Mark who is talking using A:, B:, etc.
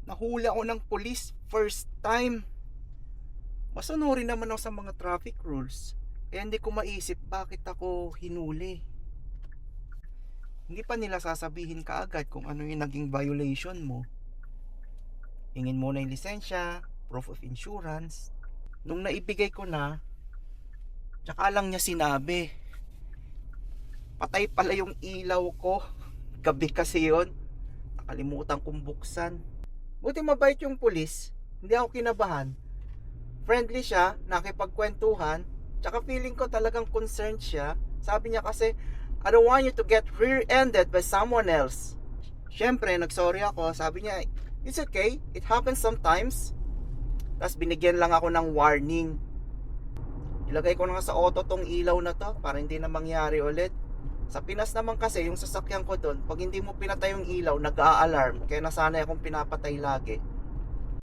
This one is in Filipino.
A: Nahuli ako ng police first time. Masunurin naman ako sa mga traffic rules. Kaya hindi ko maisip bakit ako hinuli. Hindi pa nila sasabihin kaagad kung ano yung naging violation mo. Hingin muna yung lisensya, proof of insurance. Nung naibigay ko na, tsaka lang niya sinabi, patay pala yung ilaw ko. Gabi kasi yon. Nakalimutan kong buksan. Buti mabait yung pulis. Hindi ako kinabahan. Friendly siya, nakipagkwentuhan. Tsaka feeling ko talagang concerned siya. Sabi niya kasi, I don't want you to get rear-ended by someone else. Siyempre, nagsorry ako. Sabi niya, it's okay, it happens sometimes. Tapos binigyan lang ako ng warning. Ilagay ko na nga sa auto tong ilaw na to para hindi na mangyari ulit. Sa Pinas naman kasi, yung sasakyan ko doon, pag hindi mo pinatay yung ilaw, nag-a-alarm. Kaya nasanay akong pinapatay lagi.